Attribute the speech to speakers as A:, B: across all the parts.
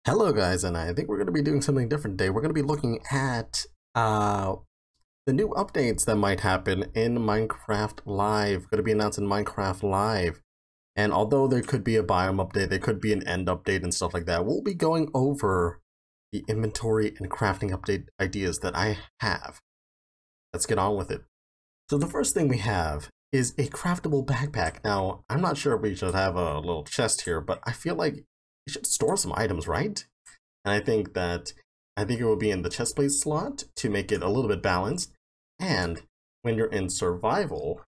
A: Hello guys, and I think we're going to be doing something different today. We're going to be looking at the new updates that might happen in Minecraft Live. Going to be announced in Minecraft Live. And although there could be a biome update, there could be an end update and stuff like that, we'll be going over the inventory and crafting update ideas that I have. Let's get on with it. So the first thing we have is a craftable backpack. Now, I'm not sure if we should have a little chest here, but I feel like you should store some items, right? And I think it will be in the chest plate slot to make it a little bit balanced. And when you're in survival,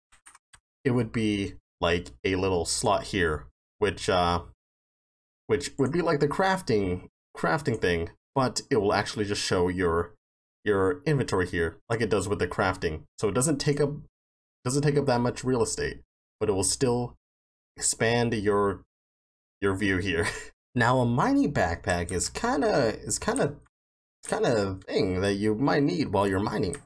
A: it would be like a little slot here, which would be like the crafting thing, but it will actually just show your inventory here, like it does with the crafting. So it doesn't take up that much real estate, but it will still expand your view here. Now, a mining backpack is kind of thing that you might need while you're mining.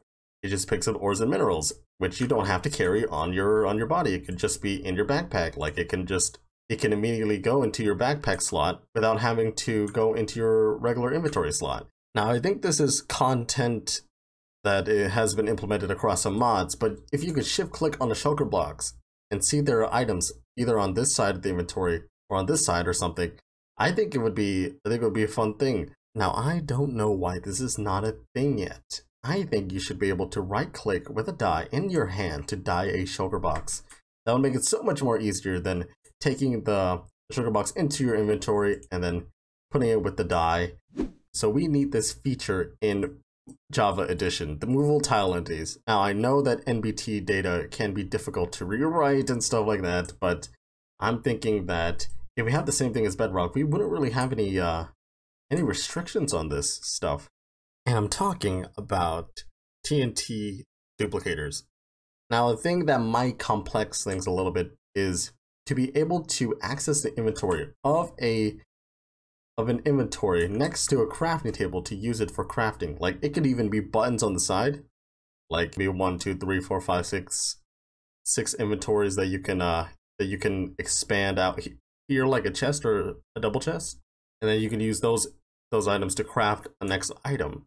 A: It just picks up ores and minerals, which you don't have to carry on your body. It could just be in your backpack. Like it can immediately go into your backpack slot without having to go into your regular inventory slot. Now, I think this is content that it has been implemented across some mods, but if you could shift click on the shulker blocks and see there are items either on this side of the inventory or on this side or something, I think it would be a fun thing. Now, I don't know why this is not a thing yet. I think you should be able to right click with a die in your hand to dye a shulker box. That would make it so much more easier than taking the shulker box into your inventory and then putting it with the dye. So we need this feature in Java Edition, the movable tile entities. Now, I know that NBT data can be difficult to rewrite and stuff like that, but I'm thinking that if we have the same thing as Bedrock, we wouldn't really have any restrictions on this stuff. And I'm talking about TNT duplicators. Now, the thing that might complex things a little bit is to be able to access the inventory of an inventory next to a crafting table to use it for crafting. Like it could even be buttons on the side, like maybe 1, 2, 3, 4, 5, 6 inventories that you can expand out here like a chest or a double chest, and then you can use those items to craft a next item.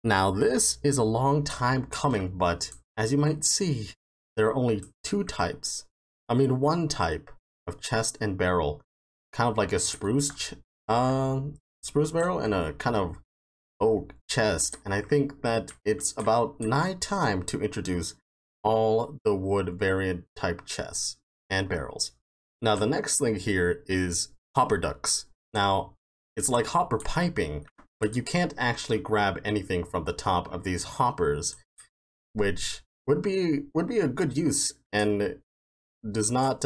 A: Now, this is a long time coming, but as you might see, there are only one type of chest and barrel, kind of like a spruce barrel and a kind of oak chest. And I think that it's about time to introduce all the wood variant type chests and barrels. Now, the next thing here is hopper ducks. Now, it's like hopper piping, but you can't actually grab anything from the top of these hoppers, which would be a good use and does not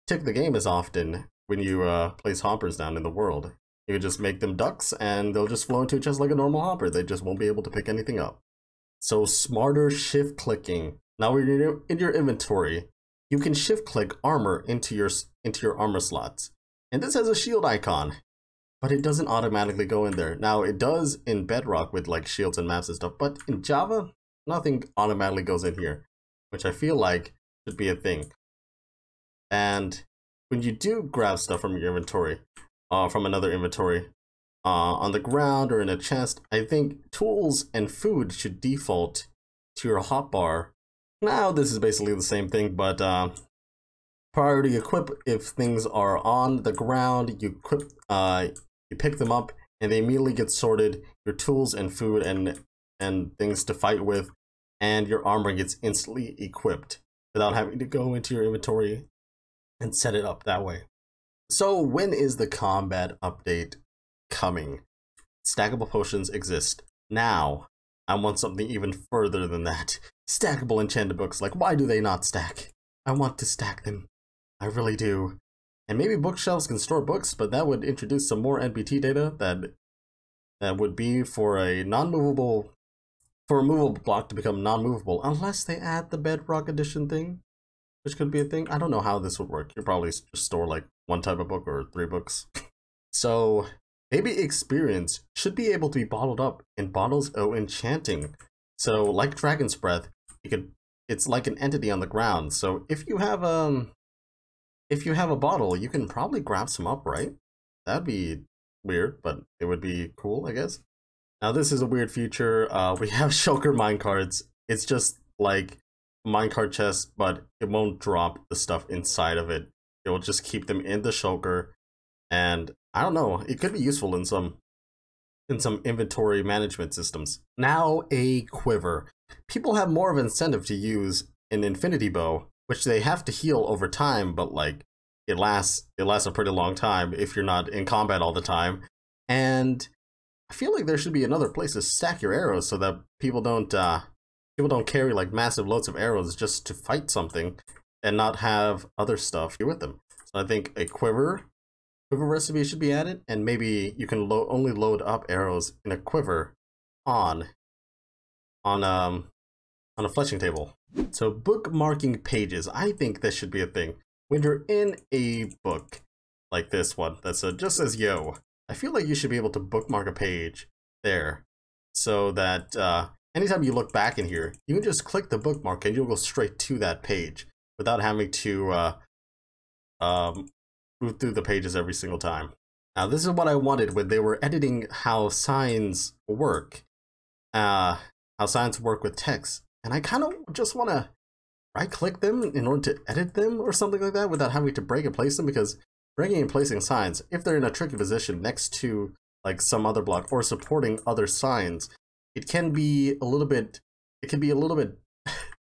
A: tick the game as often when you place hoppers down in the world. You just make them ducks and they'll just flow into a chest like a normal hopper. They just won't be able to pick anything up. So smarter shift clicking. Now, when you're in your inventory, you can shift click armor into your armor slots. And this has a shield icon, but it doesn't automatically go in there. Now, it does in Bedrock with like shields and maps and stuff, but in Java, nothing automatically goes in here, which I feel like should be a thing. And when you do grab stuff from your inventory, from another inventory, on the ground or in a chest, I think tools and food should default to your hotbar. Now, this is basically the same thing, but priority equip. If things are on the ground, you pick them up and they immediately get sorted. Your tools and food and things to fight with, and your armor gets instantly equipped without having to go into your inventory and set it up that way. So when is the combat update coming? Stackable potions exist now. I want something even further than that. Stackable enchanted books. Like, why do they not stack? I want to stack them. I really do. And maybe bookshelves can store books, but that would introduce some more NBT data that would be for a movable block to become non-movable, unless they add the Bedrock Edition thing, which could be a thing. I don't know how this would work. You probably just store like one type of book or 3 books. So maybe experience should be able to be bottled up in bottles of enchanting. So like Dragon's Breath, it's like an entity on the ground. So if you have a bottle, you can probably grab some up, right? That'd be weird, but it would be cool, I guess. Now this is a weird feature. We have shulker minecarts. It's just like a minecart chest, but it won't drop the stuff inside of it. It will just keep them in the shulker, and I don't know. It could be useful in some inventory management systems. Now a quiver. People have more of an incentive to use an infinity bow, which they have to heal over time, but like it lasts a pretty long time if you're not in combat all the time. And I feel like there should be another place to stack your arrows so that people don't carry like massive loads of arrows just to fight something and not have other stuff here with them. So I think a quiver recipe should be added, and maybe you can only load up arrows in a quiver on a fletching table. So bookmarking pages, I think this should be a thing. When you're in a book like this one that just says yo, I feel like you should be able to bookmark a page there, so that anytime you look back in here, you can just click the bookmark and you'll go straight to that page without having to move through the pages every single time. Now this is what I wanted when they were editing how signs work, with text, and I kind of just want to right-click them in order to edit them or something like that without having to break and place them, because breaking and placing signs, if they're in a tricky position next to like some other block or supporting other signs, it can be a little bit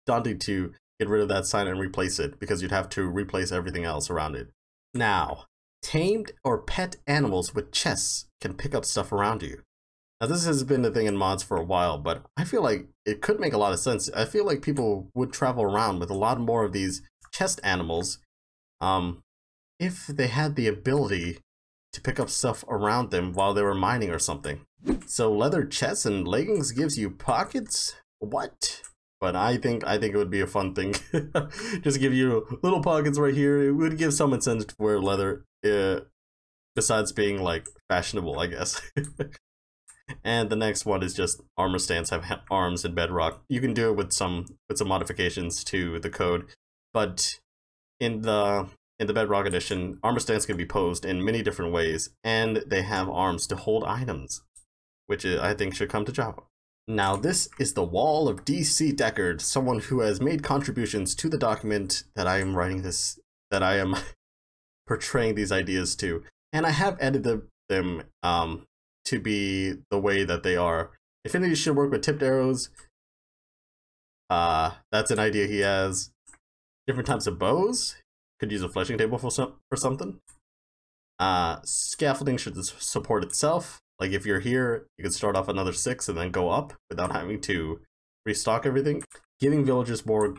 A: daunting to get rid of that sign and replace it, because you'd have to replace everything else around it. Now, tamed or pet animals with chests can pick up stuff around you. Now this has been a thing in mods for a while, but I feel like it could make a lot of sense. I feel like people would travel around with a lot more of these chest animals if they had the ability to pick up stuff around them while they were mining or something. So leather chests and leggings gives you pockets? What? But I think it would be a fun thing. Just give you little pockets right here. It would give some incentive to wear leather, besides being like fashionable, I guess. And the next one is just armor stands have arms in Bedrock. You can do it with some modifications to the code, but in the Bedrock edition, armor stands can be posed in many different ways, and they have arms to hold items, which I think should come to Java. Now this is the wall of DC Deckard, someone who has made contributions to the document that I am writing this, that I am portraying these ideas to, and I have edited them to be the way that they are. Infinity should work with tipped arrows. That's an idea he has. Different types of bows. Could use a fletching table for something. Scaffolding should support itself. Like if you're here, you can start off another 6 and then go up without having to restock everything. Giving villagers more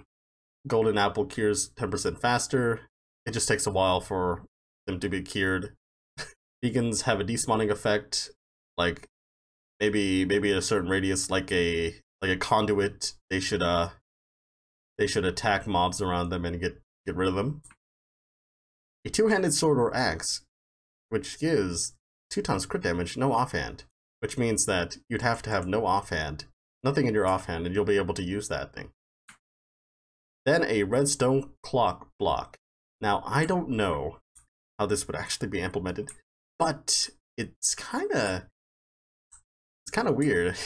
A: golden apple cures 10% faster. It just takes a while for them to be cured. Beacons have a despawning effect, like maybe at a certain radius, like a conduit. They should attack mobs around them and get rid of them. A two-handed sword or axe, which gives 2x crit damage, no offhand, which means that you'd have to have no offhand, nothing in your offhand, and you'll be able to use that thing. Then a redstone clock block. Now, I don't know how this would actually be implemented, but it's kind of weird.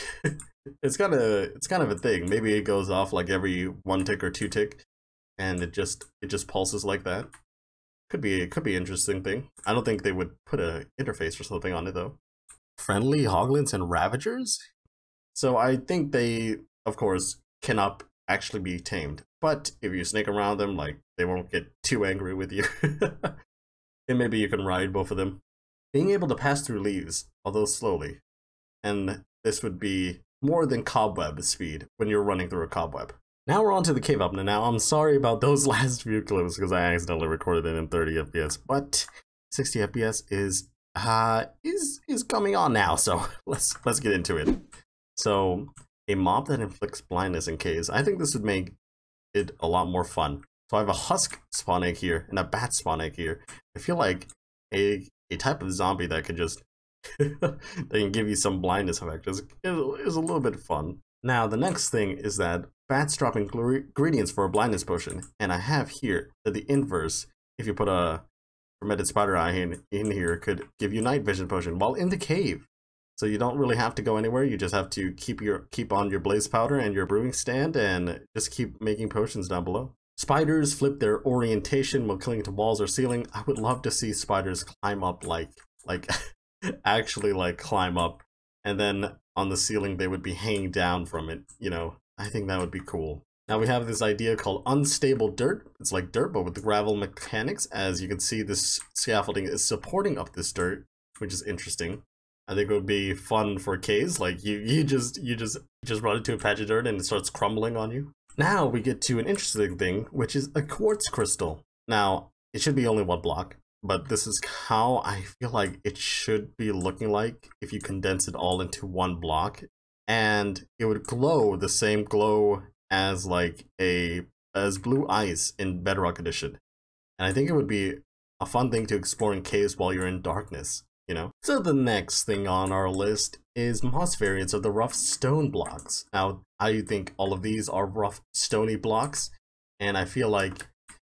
A: it's kind of a thing. Maybe it goes off like every 1 tick or 2 tick, and it just pulses like that. Could be an interesting thing. I don't think they would put an interface or something on it though. Friendly hoglins and ravagers? So I think they, of course, cannot actually be tamed. But if you snake around them, like, they won't get too angry with you. And maybe you can ride both of them. Being able to pass through leaves, although slowly. And this would be more than cobweb speed when you're running through a cobweb. Now we're on to the cave opener. Now, I'm sorry about those last few clips because I accidentally recorded it in 30 FPS, but 60 FPS is coming on now, so let's get into it. So, a mob that inflicts blindness in caves. I think this would make it a lot more fun. So I have a husk spawn egg here and a bat spawn egg here. I feel like a type of zombie that could just that can give you some blindness effect is a little bit fun. Now the next thing is that bats drop ingredients for a blindness potion, and I have here that the inverse, if you put a fermented spider eye in here could give you night vision potion while in the cave. So you don't really have to go anywhere. You just have to keep on your blaze powder and your brewing stand and just keep making potions down below. Spiders flip their orientation while clinging to walls or ceiling. I would love to see spiders climb up like actually like climb up, and then on the ceiling they would be hanging down from it, you know. I think that would be cool. Now we have this idea called unstable dirt. It's like dirt but with the gravel mechanics. As you can see, this scaffolding is supporting up this dirt, which is interesting. I think it would be fun for caves. Like you just run into a patch of dirt and it starts crumbling on you. Now we get to an interesting thing, which is a quartz crystal. Now it should be only one block, but this is how I feel like it should be looking like if you condense it all into one block, and it would glow the same glow as like as blue ice in Bedrock Edition. And I think it would be a fun thing to explore in caves while you're in darkness, you know? So the next thing on our list is moss variants of the rough stone blocks. Now, I think all of these are rough stony blocks, and I feel like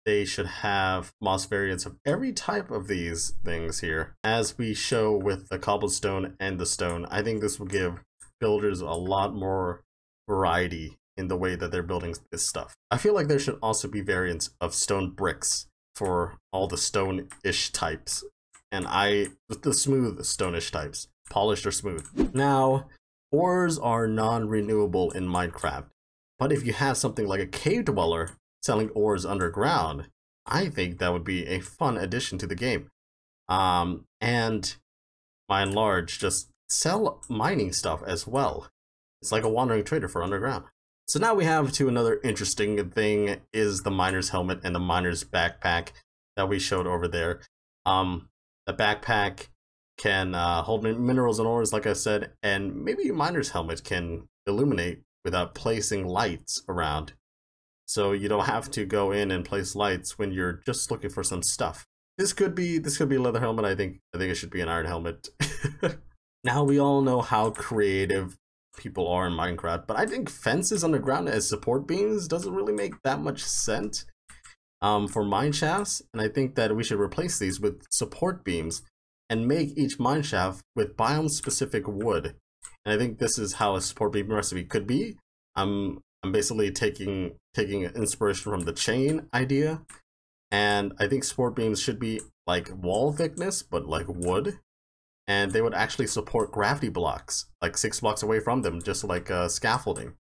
A: they should have moss variants of every type of these things here. As we show with the cobblestone and the stone, I think this will give builders a lot more variety in the way that they're building this stuff. I feel like there should also be variants of stone bricks for all the stone-ish types, and the smooth stone-ish types, polished or smooth. Now, ores are non-renewable in Minecraft, but if you have something like a cave dweller selling ores underground, I think that would be a fun addition to the game. And by and large, just sell mining stuff as well. It's like a wandering trader for underground. So now we have to another interesting thing is the miner's helmet and the miner's backpack that we showed over there. The backpack can hold minerals and ores, like I said, and maybe your miner's helmet can illuminate without placing lights around. So you don't have to go in and place lights when you're just looking for some stuff. This could be a leather helmet. I think it should be an iron helmet. Now we all know how creative people are in Minecraft, but I think fences underground as support beams doesn't really make that much sense for mine shafts, and I think that we should replace these with support beams and make each mine shaft with biome specific wood. And I think this is how a support beam recipe could be. I'm basically taking inspiration from the chain idea, and I think support beams should be like wall thickness but like wood, and they would actually support gravity blocks like 6 blocks away from them, just like scaffolding.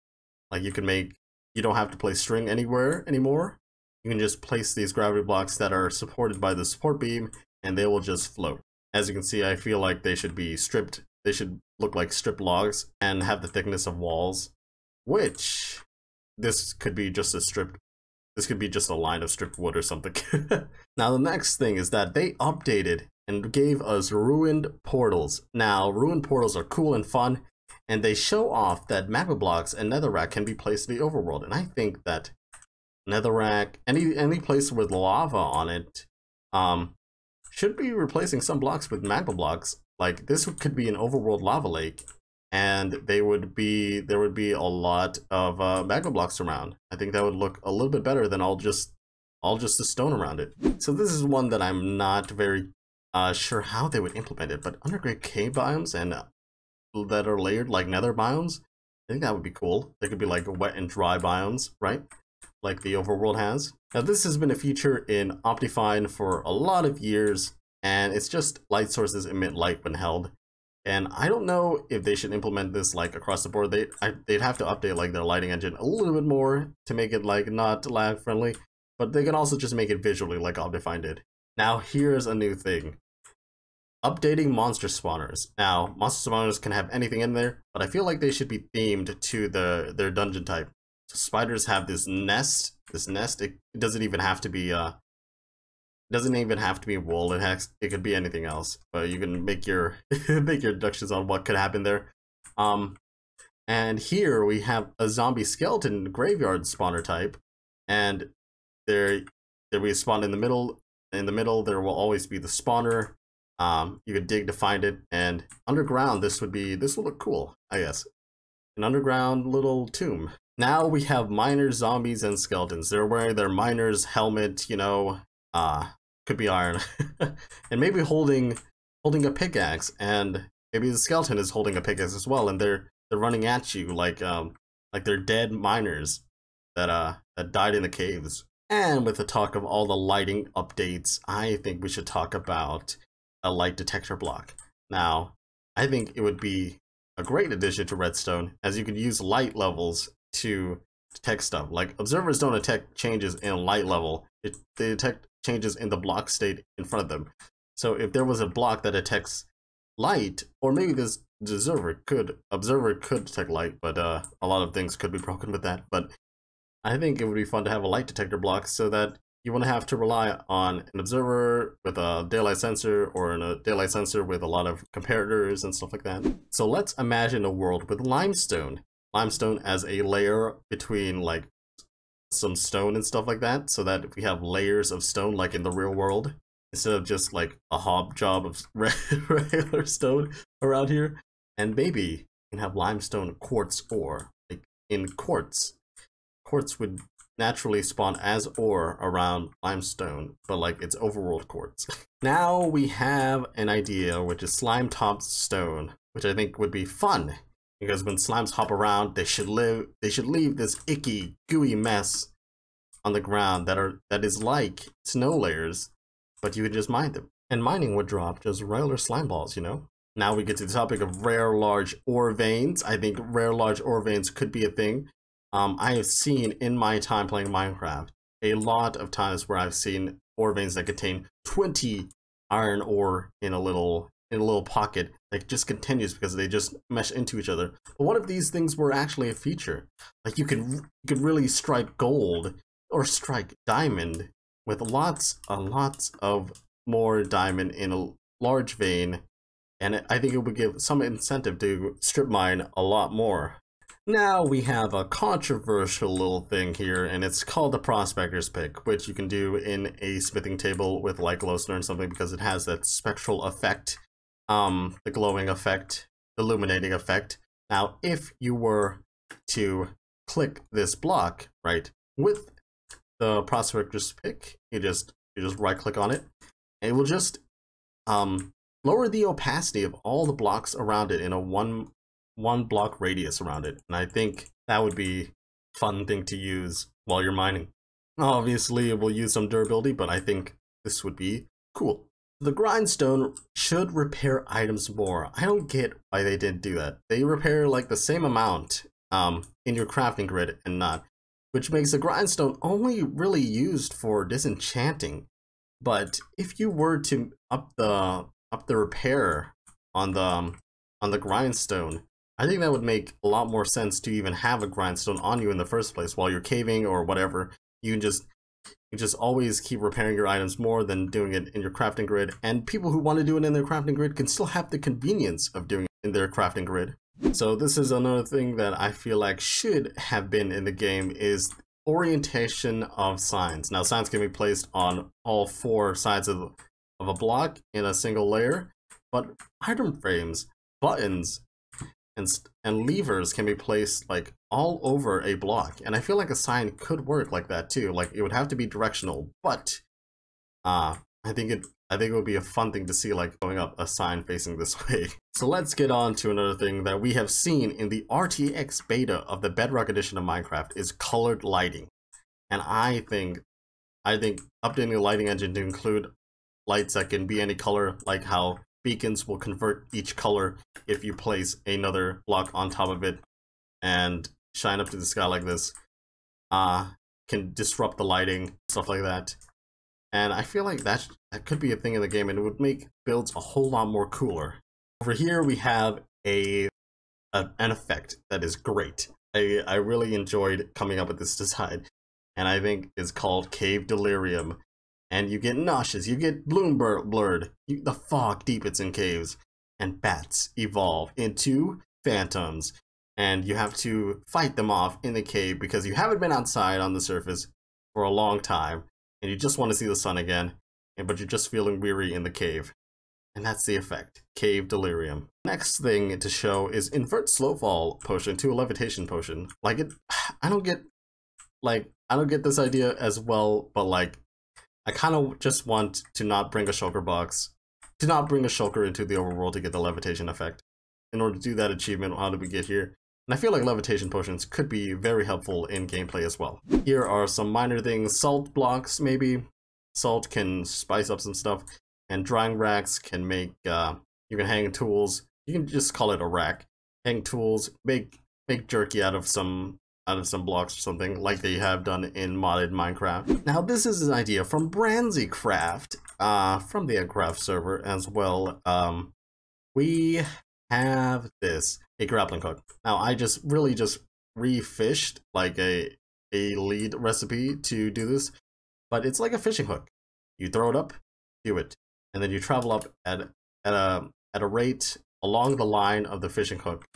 A: Like you don't have to place string anywhere anymore. You can just place these gravity blocks that are supported by the support beam and they will just float. As you can see, I feel like they should be stripped. They should look like stripped logs and have the thickness of walls, which this could be just a line of stripped wood or something. Now the next thing is that they updated and gave us ruined portals. Now, ruined portals are cool and fun, and they show off that magma blocks and netherrack can be placed in the overworld. And I think that netherrack, any place with lava on it, should be replacing some blocks with magma blocks. Like this could be an overworld lava lake, and there would be a lot of magma blocks around. I think that would look a little bit better than all just the stone around it. So this is one that I'm not very sure how they would implement it, but underground cave biomes and that are layered like nether biomes, I think that would be cool. They could be like wet and dry biomes, right? Like the overworld has. Now this has been a feature in Optifine for a lot of years, and it's just light sources emit light when held. And I don't know if they should implement this like across the board. They'd have to update like their lighting engine a little bit more to make it like not lag friendly, but they can also just make it visually like Optifine did. Now here's a new thing. Updating monster spawners. Now, monster spawners can have anything in there, but I feel like they should be themed to their dungeon type. So spiders have this nest. It doesn't even have to be wool. It could be anything else. But you can make your make your deductions on what could happen there. And here we have a zombie skeleton graveyard spawner type, and there we spawn in the middle. In the middle, there will always be the spawner. You could dig to find it, and underground this will look cool, I guess. An underground little tomb. Now we have miners, zombies, and skeletons. They're wearing their miner's helmet, you know, could be iron, and maybe holding a pickaxe, and maybe the skeleton is holding a pickaxe as well, and they're running at you like they're dead miners that died in the caves. And with the talk of all the lighting updates, I think we should talk about a light detector block. Now, I think it would be a great addition to Redstone, as you could use light levels to detect stuff. Like, observers don't detect changes in light level, they detect changes in the block state in front of them. So if there was a block that detects light, or maybe this observer could detect light, but a lot of things could be broken with that. But I think it would be fun to have a light detector block so that you wouldn't have to rely on an observer with a daylight sensor, or a daylight sensor with a lot of comparators and stuff like that. So let's imagine a world with limestone. Limestone as a layer between like some stone and stuff like that, so that if we have layers of stone like in the real world, instead of just like a hob job of regular stone around here. And maybe you can have limestone quartz ore. Like in quartz would naturally spawn as ore around limestone, but like it's overworld quartz. Now we have an idea, which is slime top stone, which I think would be fun, because when slimes hop around, they should leave this icky, gooey mess on the ground that is like snow layers, but you could just mine them. And mining would drop just regular slime balls, you know? Now we get to the topic of rare large ore veins. I think rare large ore veins could be a thing. I have seen in my time playing Minecraft a lot of times where I've seen ore veins that contain 20 iron ore in a little pocket that just continues because they just mesh into each other. But what if these things were actually a feature? Like you could really strike gold or strike diamond with lots and lots of more diamond in a large vein, and I think it would give some incentive to strip mine a lot more. Now we have a controversial little thing here, and it's called the Prospector's Pick, which you can do in a smithing table with like glowstone or something, because it has that spectral effect, the glowing effect, illuminating effect. Now, if you were to click this block, right, with the Prospector's Pick, you just right click on it, and it will just lower the opacity of all the blocks around it in a one block radius around it. And I think that would be a fun thing to use while you're mining. Obviously it will use some durability, but I think this would be cool. The grindstone should repair items more. I don't get why they didn't do that. They repair like the same amount in your crafting grid and not, which makes the grindstone only really used for disenchanting. But if you were to up the repair on the grindstone, I think that would make a lot more sense to even have a grindstone on you in the first place while you're caving or whatever. You can just always keep repairing your items more than doing it in your crafting grid. And people who want to do it in their crafting grid can still have the convenience of doing it in their crafting grid. So this is another thing that I feel like should have been in the game, is orientation of signs. Now signs can be placed on all four sides of a block in a single layer, but item frames, buttons, and levers can be placed like all over a block, and I feel like a sign could work like that too. Like it would have to be directional, but I think it would be a fun thing to see, like going up a sign facing this way. So let's get on to another thing that we have seen in the RTX beta of the Bedrock edition of Minecraft is colored lighting. And I think updating the lighting engine to include lights that can be any color, like how beacons will convert each color if you place another block on top of it and shine up to the sky like this, can disrupt the lighting, stuff like that. And I feel like that could be a thing in the game, and it would make builds a whole lot more cooler. Over here we have an effect that is great. I really enjoyed coming up with this design, and I think it's called Cave Delirium. And you get nauseous, you get bloom blurred, the fog deepens in caves, and bats evolve into phantoms. And you have to fight them off in the cave because you haven't been outside on the surface for a long time, and you just want to see the sun again, but you're just feeling weary in the cave. And that's the effect, Cave Delirium. Next thing to show is Invert Slowfall Potion to a Levitation Potion. Like I don't get this idea as well, but like, I kind of just want to not bring a shulker box, to not bring a shulker into the overworld to get the levitation effect. In order to do that achievement, how did we get here? And I feel like levitation potions could be very helpful in gameplay as well. Here are some minor things. Salt blocks, maybe. Salt can spice up some stuff. And drying racks can make, you can hang tools. You can just call it a rack. Hang tools, make jerky out of some blocks or something, like they have done in modded Minecraft. Now this is an idea from BranzyCraft, from the Endcraft server as well. We have this, a grappling hook. Now I just refished like a lead recipe to do this, but it's like a fishing hook. You throw it up, do it, and then you travel up at a rate along the line of the fishing hook,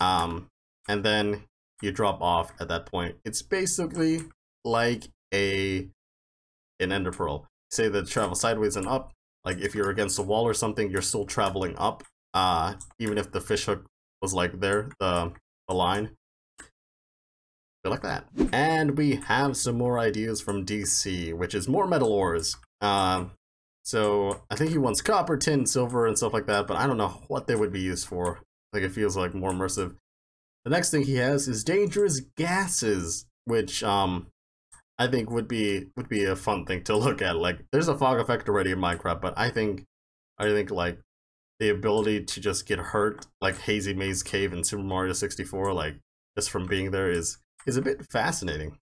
A: and then you drop off at that point. It's basically like an ender pearl. Say that travel sideways and up. Like if you're against a wall or something, you're still traveling up. Even if the fish hook was like there, the line. Feel like that. And we have some more ideas from DC, which is more metal ores. So I think he wants copper, tin, silver, and stuff like that, but I don't know what they would be used for. Like it feels like more immersive. The next thing he has is dangerous gases, which I think would be a fun thing to look at. Like there's a fog effect already in Minecraft, but I think like the ability to just get hurt like Hazy Maze Cave in Super Mario 64, like just from being there is a bit fascinating.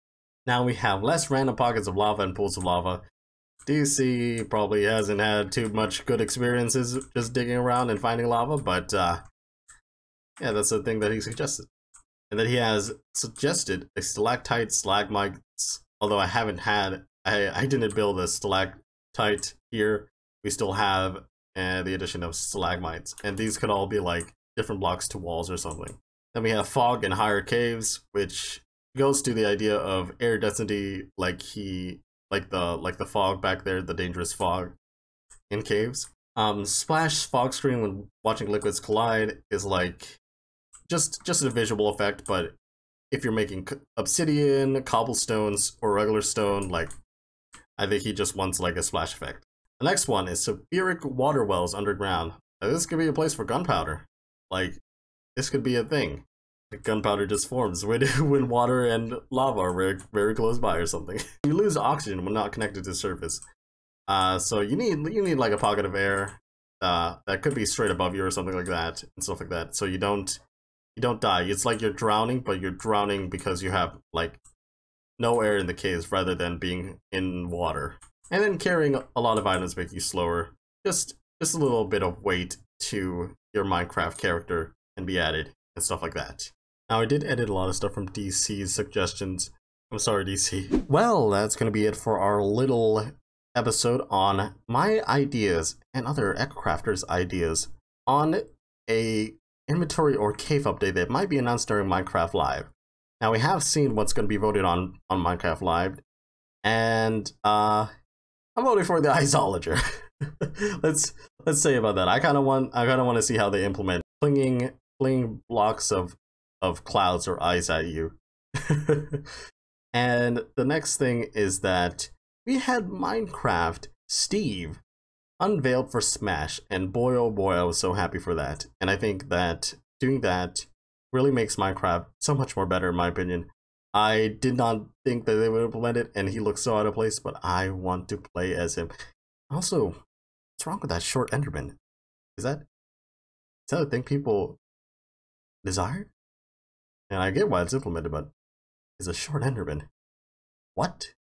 A: Now we have less random pockets of lava and pools of lava. DC probably hasn't had too much good experiences just digging around and finding lava, but yeah, that's the thing that he suggested. And then he has suggested a stalactite, stalagmites, although I haven't had, I didn't build a stalactite here. We still have the addition of stalagmites, and these could all be like different blocks to walls or something. Then we have fog in higher caves, which goes to the idea of air density, like the fog back there, the dangerous fog in caves. Splash fog screen when watching liquids collide is like just a visual effect, but if you're making obsidian, cobblestones, or regular stone, like I think he just wants like a splash effect. The next one is sulfuric water wells underground. Now, this could be a place for gunpowder. Like this could be a thing. Like, gunpowder just forms when water and lava are very, very close by or something. You lose oxygen when not connected to the surface. So you need like a pocket of air that could be straight above you or something like that and stuff like that. So you don't die. It's like you're drowning, but you're drowning because you have like no air in the caves rather than being in water. And then carrying a lot of items make you slower. Just a little bit of weight to your Minecraft character can be added and stuff like that. Now I did edit a lot of stuff from DC's suggestions. I'm sorry, DC. Well, that's gonna be it for our little episode on my ideas and other Echocrafters' ideas on a inventory or cave update that might be announced during Minecraft Live. Now we have seen what's going to be voted on Minecraft Live, and I'm voting for the Iceologer. let's say about that. I kind of want to see how they implement flinging blocks of clouds or ice at you. And the next thing is that we had Minecraft Steve unveiled for Smash, and boy oh boy, I was so happy for that. And I think that doing that really makes Minecraft so much more better in my opinion. I did not think that they would implement it, and he looks so out of place, but I want to play as him. Also, what's wrong with that short Enderman? Is that a thing people desire? And I get why it's implemented, but is a short Enderman. What?